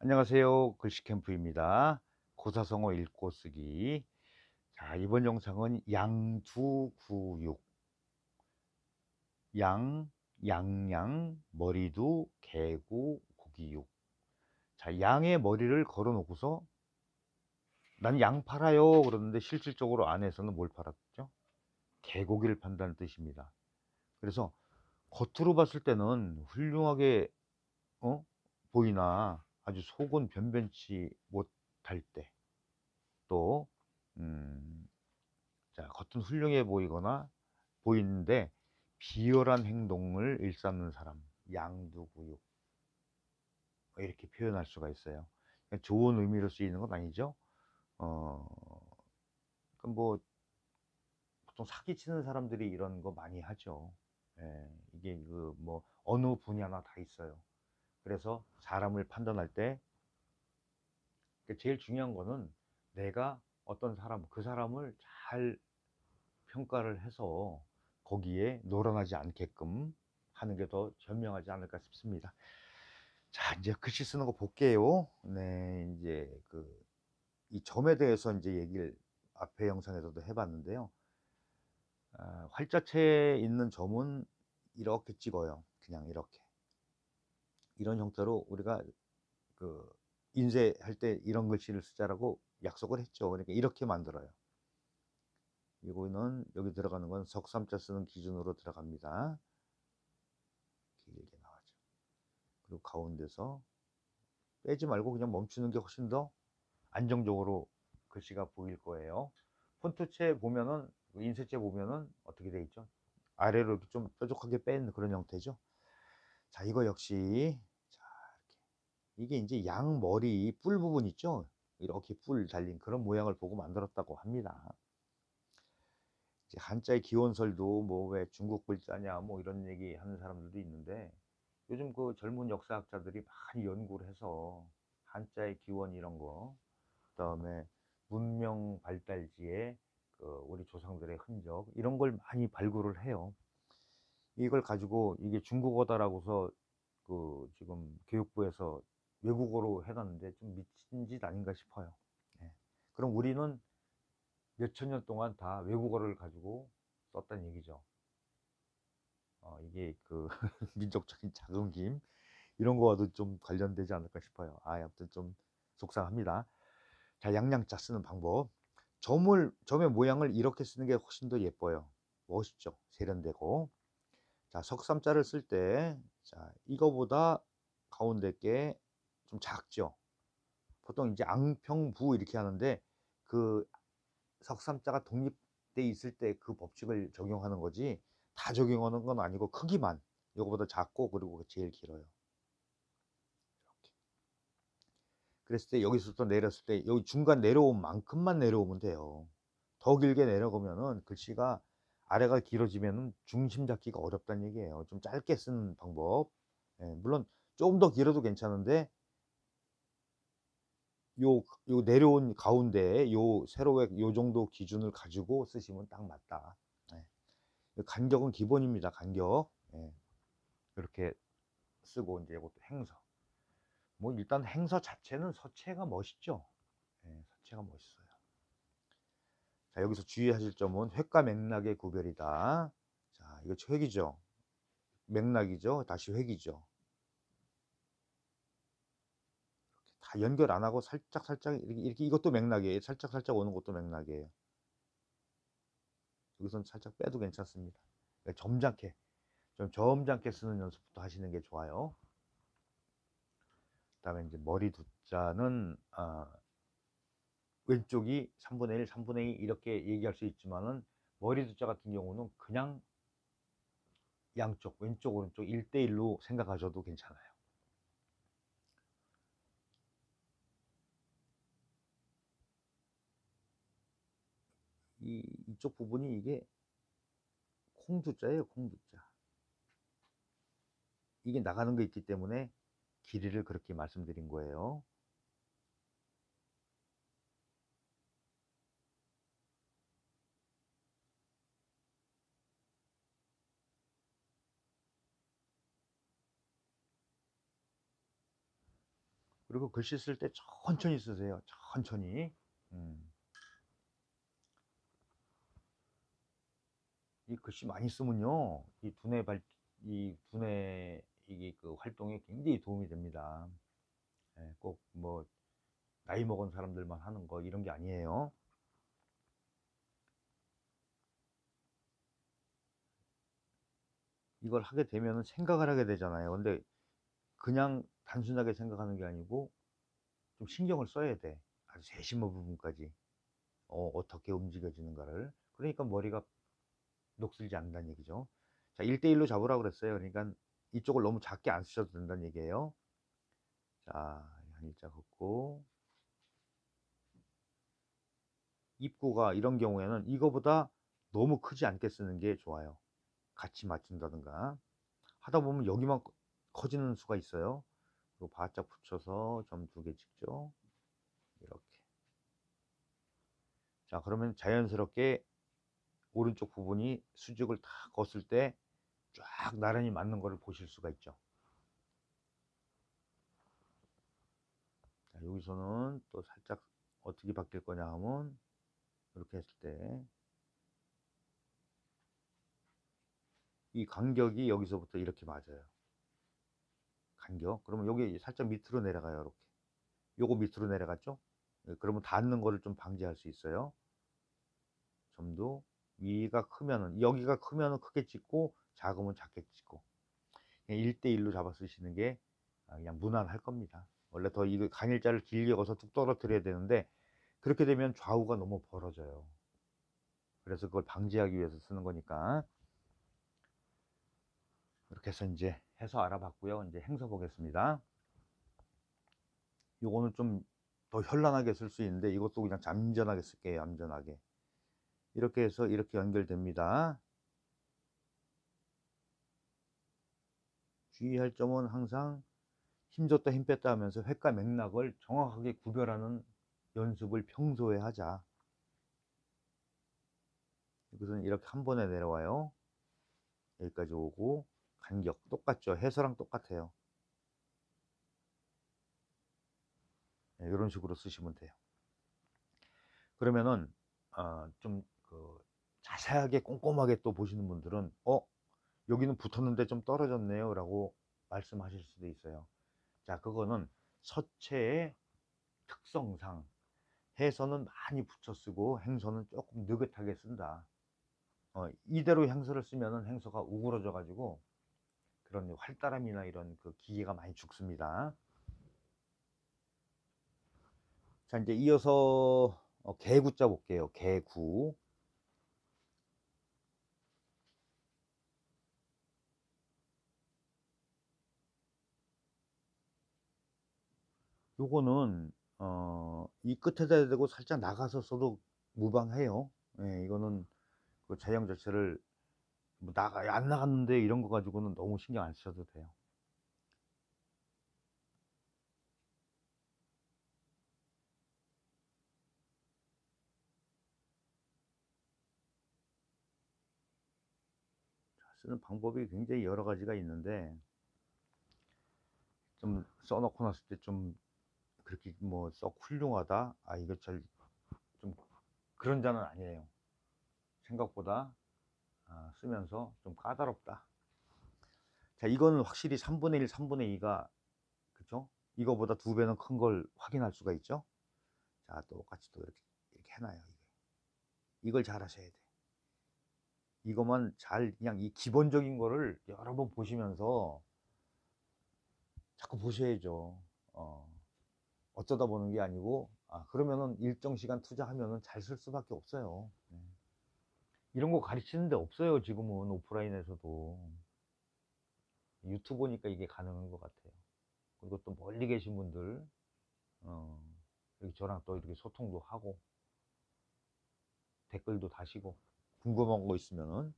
안녕하세요. 글씨캠프입니다. 고사성어 읽고 쓰기. 자, 이번 영상은 양두구육. 양, 양양, 머리두, 개구, 고기육. 자, 양의 머리를 걸어 놓고서 난 양 팔아요. 그러는데 실질적으로 안에서는 뭘 팔았죠? 개고기를 판다는 뜻입니다. 그래서 겉으로 봤을 때는 훌륭하게 보이나 아주 속은 변변치 못할 때, 또 자, 겉은 훌륭해 보이거나 보이는데 비열한 행동을 일삼는 사람, 양두구육, 이렇게 표현할 수가 있어요. 그러니까 좋은 의미로 쓰이는 건 아니죠. 어, 뭐 보통 사기치는 사람들이 이런 거 많이 하죠. 예, 이게 그 뭐 어느 분야나 다 있어요. 그래서 사람을 판단할 때 제일 중요한 거는 내가 어떤 사람, 그 사람을 잘 평가를 해서 거기에 놀아나지 않게끔 하는 게 더 현명하지 않을까 싶습니다. 자, 이제 글씨 쓰는 거 볼게요. 네, 이제 이 점에 대해서 이제 얘기를 앞에 영상에서도 해봤는데요. 활자체에 있는 점은 이렇게 찍어요. 그냥 이렇게. 이런 형태로 우리가 그 인쇄할 때 이런 글씨를 쓰자라고 약속을 했죠. 그러니까 이렇게 만들어요. 이거는 여기 들어가는 건 석삼자 쓰는 기준으로 들어갑니다. 길게 나와죠. 그리고 가운데서 빼지 말고 그냥 멈추는 게 훨씬 더 안정적으로 글씨가 보일 거예요. 폰트체 보면은, 인쇄체 보면은 어떻게 돼 있죠? 아래로 이렇게 좀 뾰족하게 뺀 그런 형태죠. 자, 이거 역시, 자, 이게 이제 양머리 뿔 부분 있죠? 이렇게 뿔 달린 그런 모양을 보고 만들었다고 합니다. 이제 한자의 기원설도 뭐 왜 중국 글자냐 뭐 이런 얘기 하는 사람들도 있는데, 요즘 그 젊은 역사학자들이 많이 연구를 해서 한자의 기원 이런 거, 그다음에 문명 발달지에 우리 조상들의 흔적 이런 걸 많이 발굴을 해요. 이걸 가지고 이게 중국어다라고서 지금 교육부에서 외국어로 해놨는데 좀 미친 짓 아닌가 싶어요. 예. 그럼 우리는 몇천 년 동안 다 외국어를 가지고 썼다는 얘기죠. 이게 민족적인 자긍심 이런 거와도 좀 관련되지 않을까 싶어요. 아무튼 좀 속상합니다. 자, 양양자 쓰는 방법. 점의 모양을 이렇게 쓰는 게 훨씬 더 예뻐요. 멋있죠. 세련되고. 자, 석삼자를 쓸 때, 자, 이거보다 가운데 게 좀 작죠. 보통 이제 앙평부 이렇게 하는데, 그 석삼자가 독립돼 있을 때 그 법칙을 적용하는 거지, 다 적용하는 건 아니고 크기만 이거보다 작고, 그리고 제일 길어요. 그랬을 때 여기서부터 내렸을 때 여기 중간 내려온 만큼만 내려오면 돼요. 더 길게 내려가면은 글씨가 아래가 길어지면은 중심 잡기가 어렵다는 얘기예요. 좀 짧게 쓰는 방법. 예, 물론 조금 더 길어도 괜찮은데 요 내려온 가운데 요 세로의 요 정도 기준을 가지고 쓰시면 딱 맞다. 예. 간격은 기본입니다. 간격. 예. 이렇게 쓰고 이제 이것도 행서. 뭐 일단 행서 자체는 서체가 멋있죠. 예, 서체가 멋있어요. 자, 여기서 주의하실 점은 획과 맥락의 구별이다. 자, 이거 획이죠. 맥락이죠. 다시 획이죠. 다 연결 안 하고 살짝 살짝 이렇게 이것도 맥락이에요. 살짝 살짝 오는 것도 맥락이에요. 여기서는 살짝 빼도 괜찮습니다. 그러니까 점잖게 좀 점잖게 쓰는 연습부터 하시는 게 좋아요. 그다음에 이제 머리 두자는 왼쪽이 3분의 1, 3분의 2 이렇게 얘기할 수 있지만은 머리 두자 같은 경우는 그냥 양쪽 왼쪽 오른쪽 1대1로 생각하셔도 괜찮아요. 이쪽 부분이 이게 콩두자예요. 콩두자. 이게 나가는 거 있기 때문에 길이를 그렇게 말씀드린 거예요. 그리고 글씨 쓸 때 천천히 쓰세요. 천천히. 이 글씨 많이 쓰면요, 이 두뇌 이게 그 활동에 굉장히 도움이 됩니다. 예, 꼭 뭐 나이 먹은 사람들만 하는 거 이런 게 아니에요. 이걸 하게 되면은 생각을 하게 되잖아요. 근데 그냥 단순하게 생각하는 게 아니고 좀 신경을 써야 돼. 아주 세심한 부분까지. 어떻게 움직여지는가를. 그러니까 머리가 녹슬지 않는다는 얘기죠. 자, 1대1로 잡으라고 그랬어요. 그러니까 이쪽을 너무 작게 안 쓰셔도 된다는 얘기예요. 자, 한 일자 긋고, 입구가 이런 경우에는 이거보다 너무 크지 않게 쓰는 게 좋아요. 같이 맞춘다든가. 하다 보면 여기만 커지는 수가 있어요. 그리고 바짝 붙여서 점 2개 찍죠. 이렇게. 자, 그러면 자연스럽게 오른쪽 부분이 수직을 다 걷을 때 쫙 나란히 맞는 것을 보실 수가 있죠. 자, 여기서는 또 살짝 어떻게 바뀔 거냐 하면 이렇게 했을 때 이 간격이 여기서부터 이렇게 맞아요. 간격. 그러면 여기 살짝 밑으로 내려가요. 이렇게. 요거 밑으로 내려갔죠? 예, 그러면 닿는 거를 좀 방지할 수 있어요. 점도 위가 크면은, 여기가 크면은 크게 찍고 작으면 작게 찍고 1대1로 잡아 쓰시는 게 그냥 무난할 겁니다. 원래 더 이거 간일자를 길게 어서 뚝 떨어뜨려야 되는데 그렇게 되면 좌우가 너무 벌어져요. 그래서 그걸 방지하기 위해서 쓰는 거니까. 이렇게 해서 이제 해서 알아봤고요. 이제 행서 보겠습니다. 요거는 좀 더 현란하게 쓸 수 있는데 이것도 그냥 잠전하게 쓸게요. 얌전하게. 이렇게 해서 이렇게 연결됩니다. 주의할 점은 항상 힘 줬다 힘 뺐다 하면서 획과 맥락을 정확하게 구별하는 연습을 평소에 하자. 이것은 이렇게 한 번에 내려와요. 여기까지 오고 간격 똑같죠. 해서랑 똑같아요. 네, 이런 식으로 쓰시면 돼요. 그러면은 좀그 자세하게 꼼꼼하게 또 보시는 분들은 여기는 붙었는데 좀 떨어졌네요 라고 말씀하실 수도 있어요. 자, 그거는 서체의 특성상 해서는 많이 붙여 쓰고 행서는 조금 느긋하게 쓴다. 이대로 행서를 쓰면은 행서가 우그러져 가지고 그런 활달함이나 이런 그 기계가 많이 죽습니다. 자, 이제 이어서 개구자 볼게요. 개구. 요거는 이 끝에다 대고 살짝 나가서 써도 무방해요. 예, 이거는 그 제형 자체를 뭐 안 나갔는데 이런 거 가지고는 너무 신경 안 쓰셔도 돼요. 쓰는 방법이 굉장히 여러 가지가 있는데 좀 써놓고 났을 때 좀 그렇게 뭐 썩 훌륭하다, 이거 잘 좀 그런 자는 아니에요. 생각보다 쓰면서 좀 까다롭다. 자, 이거는 확실히 3분의 1, 3분의 2가 그죠? 이거보다 2배는 큰 걸 확인할 수가 있죠. 자, 똑같이 또 이렇게 해놔요. 이걸 잘 하셔야 돼. 이것만 잘 그냥 이 기본적인 거를 여러 번 보시면서 자꾸 보셔야죠. 어쩌다 보는 게 아니고 그러면은 일정 시간 투자하면은 잘 쓸 수밖에 없어요. 네. 이런 거 가르치는 데 없어요. 지금은 오프라인에서도 유튜브니까 이게 가능한 것 같아요. 그리고 또 멀리 계신 분들 이렇게 저랑 또 이렇게 소통도 하고 댓글도 다시고 궁금한 거 있으면은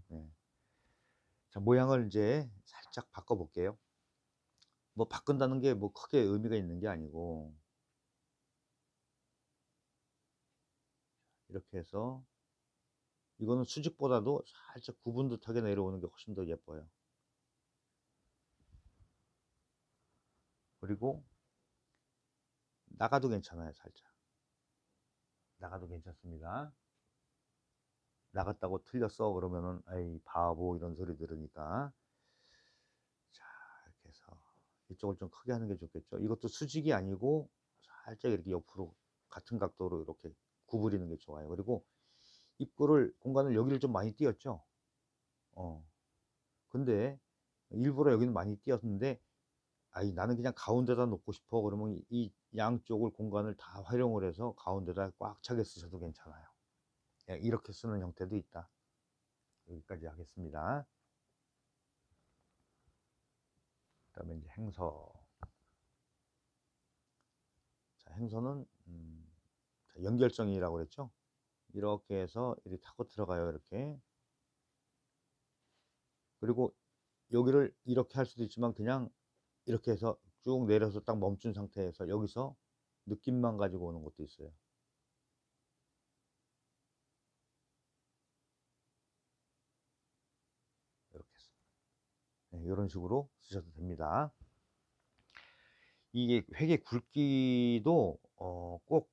자, 모양을 이제 살짝 바꿔 볼게요. 뭐 바꾼다는 게 뭐 크게 의미가 있는 게 아니고 이렇게 해서 이거는 수직보다도 살짝 구분 듯하게 내려오는 게 훨씬 더 예뻐요. 그리고 나가도 괜찮아요. 살짝 나가도 괜찮습니다. 나갔다고 틀렸어 그러면은 "에이 바보." 이런 소리 들으니까. 자, 이렇게 해서 이쪽을 좀 크게 하는 게 좋겠죠. 이것도 수직이 아니고 살짝 이렇게 옆으로 같은 각도로 이렇게 구부리는 게 좋아요. 그리고 입구를 공간을 여기를 좀 많이 띄었죠. 어 근데 일부러 여기는 많이 띄었는데 아이 나는 그냥 가운데다 놓고 싶어 그러면 이 양쪽을 공간을 다 활용을 해서 가운데다 꽉 차게 쓰셔도 괜찮아요. 예, 이렇게 쓰는 형태도 있다. 여기까지 하겠습니다. 그다음에 이제 행서. 자, 행서는 자, 연결성이라고 그랬죠. 이렇게 해서 이렇게 타고 들어가요. 이렇게. 그리고 여기를 이렇게 할 수도 있지만 그냥 이렇게 해서 쭉 내려서 딱 멈춘 상태에서 여기서 느낌만 가지고 오는 것도 있어요. 이렇게 해서. 네, 이런 식으로 쓰셔도 됩니다. 이게 회계 굵기도 꼭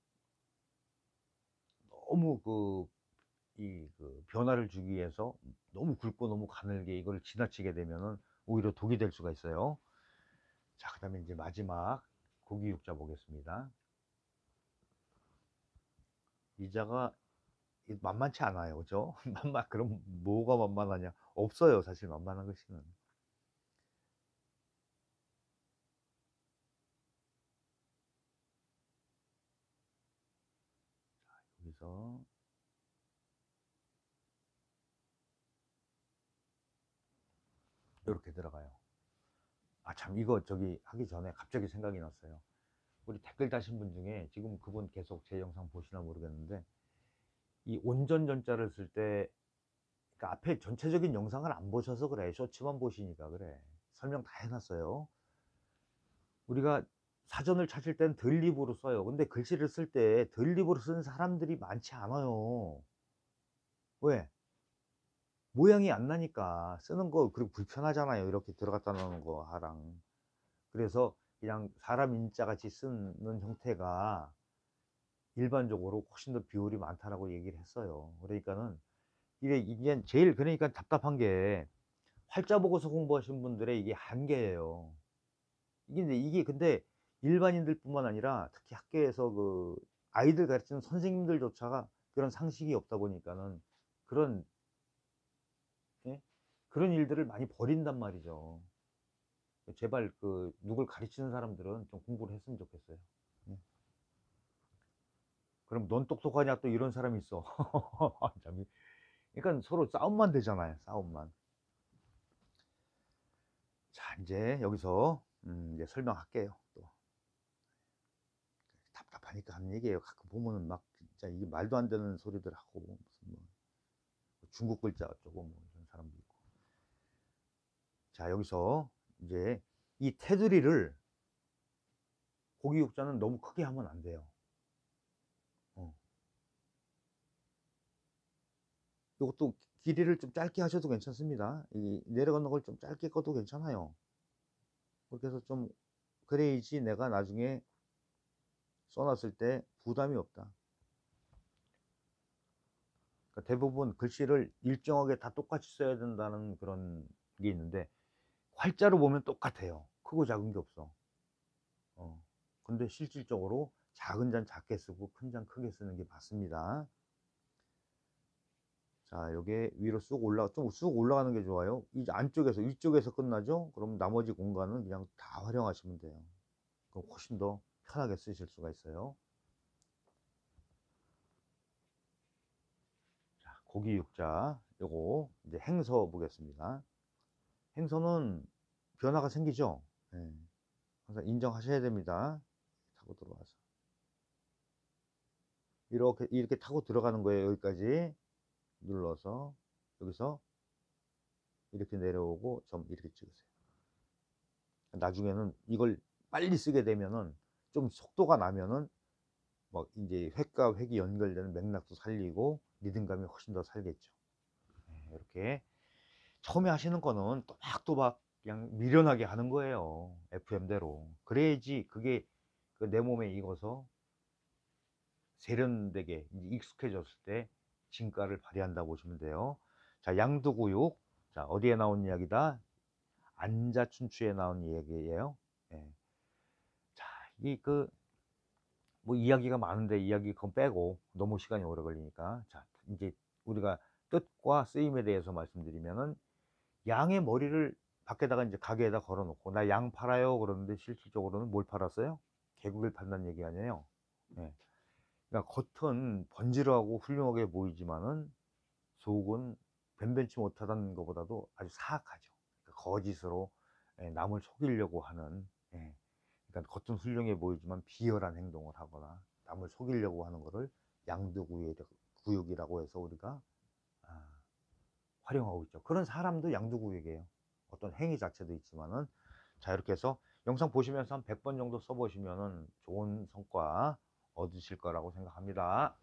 너무 변화를 주기 위해서 너무 굵고 너무 가늘게 이걸 지나치게 되면은 오히려 독이 될 수가 있어요. 자, 그다음에 이제 마지막 고기 육자 보겠습니다. 이자가 만만치 않아요. 그죠? 그럼 뭐가 만만하냐? 없어요. 사실 만만한 것이는. 여기서 이렇게 들어가요. 아, 참, 이거 저기 하기 전에 갑자기 생각이 났어요. 우리 댓글 다신 분 중에 지금 그분 계속 제 영상 보시나 모르겠는데 이 온전전자를 쓸 때 그러니까 앞에 전체적인 영상을 안 보셔서 그래. 쇼츠만 보시니까 그래. 설명 다 해놨어요. 우리가 사전을 찾을 땐 들립으로 써요. 근데 글씨를 쓸 때 들립으로 쓰는 사람들이 많지 않아요. 왜? 모양이 안 나니까 쓰는 거 그리고 불편하잖아요. 이렇게 들어갔다 놓는 거 하랑. 그래서 그냥 사람 인자 같이 쓰는 형태가 일반적으로 훨씬 더 비율이 많다라고 얘기를 했어요. 그러니까는 이게 제일 그러니까 답답한 게 활자 보고서 공부하신 분들의 이게 한계예요. 이게 근데 일반인들뿐만 아니라 특히 학교에서 아이들 가르치는 선생님들조차가 그런 상식이 없다 보니까는 그런, 예? 그런 일들을 많이 벌인단 말이죠. 제발 누굴 가르치는 사람들은 좀 공부를 했으면 좋겠어요. 예. 그럼 넌 똑똑하냐 또 이런 사람이 있어. 참, 그러니까 서로 싸움만 되잖아요. 싸움만. 자, 이제 여기서 이제 설명할게요. 또 답답하니까 하는 얘기예요. 가끔 보면은 막 진짜 이게 말도 안 되는 소리들 하고 무슨 뭐 중국 글자 어쩌고 뭐 이런 사람도 있고. 자, 여기서 이제 이 테두리를 고기 육자는 너무 크게 하면 안 돼요. 어. 이것도 길이를 좀 짧게 하셔도 괜찮습니다. 이 내려가는 걸 좀 짧게 꺼도 괜찮아요. 그렇게 해서 좀 그래야지 내가 나중에 써놨을 때 부담이 없다. 그러니까 대부분 글씨를 일정하게 다 똑같이 써야 된다는 그런 게 있는데 활자로 보면 똑같아요. 크고 작은 게 없어. 근데 실질적으로 작은 잔 작게 쓰고 큰 잔 크게 쓰는 게 맞습니다. 자, 요게 위로 좀 쑥 올라가는 게 좋아요. 이 안쪽에서, 위쪽에서 끝나죠? 그럼 나머지 공간은 그냥 다 활용하시면 돼요. 그럼 훨씬 더 편하게 쓰실 수가 있어요. 자, 고기 육자, 요거 이제 행서 보겠습니다. 행서는 변화가 생기죠? 예. 항상 인정하셔야 됩니다. 타고 들어와서. 이렇게 타고 들어가는 거예요. 여기까지 눌러서, 여기서 이렇게 내려오고 점 이렇게 찍으세요. 나중에는 이걸 빨리 쓰게 되면은 좀 속도가 나면은 막 이제 획과 획이 연결되는 맥락도 살리고 리듬감이 훨씬 더 살겠죠. 네, 이렇게 처음에 하시는 거는 또박또박 그냥 미련하게 하는 거예요. FM대로. 그래야지 그게 그 내 몸에 익어서 세련되게 이제 익숙해졌을 때 진가를 발휘한다고 보시면 돼요. 자, 양두구육. 자, 어디에 나온 이야기다? 안자춘추에 나온 이야기예요. 예. 자, 이 뭐 이야기가 많은데 이야기 그건 빼고 너무 시간이 오래 걸리니까, 자, 이제 우리가 뜻과 쓰임에 대해서 말씀드리면은, 양의 머리를 밖에다가 이제 가게에다 걸어 놓고 나 양 팔아요 그러는데 실질적으로는 뭘 팔았어요? 개구리를 판다는 얘기 아니에요. 예. 그러니까 겉은 번지르하고 훌륭하게 보이지만은 속은 변변치 못하다는 것보다도 아주 사악하죠. 그러니까 거짓으로 남을 속이려고 하는, 그러니까 겉은 훌륭해 보이지만 비열한 행동을 하거나 남을 속이려고 하는 것을 양두구역이라고 해서 우리가 아, 활용하고 있죠. 그런 사람도 양두구역이에요. 어떤 행위 자체도 있지만은. 자, 이렇게 해서 영상 보시면서 한 100번 정도 써보시면은 좋은 성과 얻으실 거라고 생각합니다.